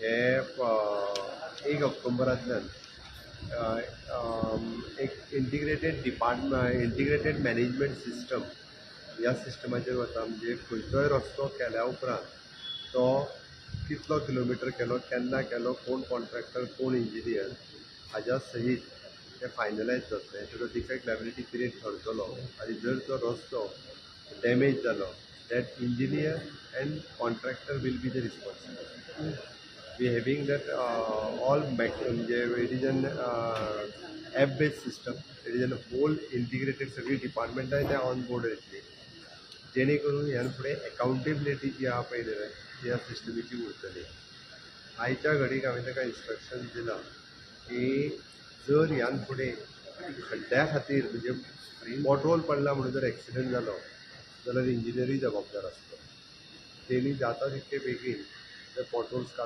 हे 1 ऑक्टोबरांतल्यान एक integrated management system ह्या सिस्टमाचेर वता. म्हणजे खंयचोय रस्तो केल्या उपरांत तो कितलो किलोमिटर केलो, केन्ना केलो, कोण कॉन्ट्रॅक्टर, कोण इंजिनियर हाज्या सहीत ते फायनलायज जातलें. तेजो डिफेक्ट लायबिलिटी पिरियड ठरतलो आनी जर तो रस्तो डॅमेज जालो that engineer and contractor will be the responsible. We having that all म्हणजे it is an app based system. It is an whole integrated. सगळी डिपार्टमेंटाय त्या ऑन बोर्ड येतली जेणे करून ह्यान फुडें एकावंटेबिलिटी जी आहा पळय न्हय ती ह्या सिस्टमीची उरतली. आयच्या घडीक हांवें ताका इन्स्ट्रक्शन दिलां की जर ह्यान फुडें खड्ड्या खातीर म्हणजे पॉटहोल पडला म्हणून जर एक्सिडंट जालो जाल्यार इंजिनियरूय जबाबदार आसतलो. तेणी जाता तितके बेगीन ते पॉटहोल्स काडून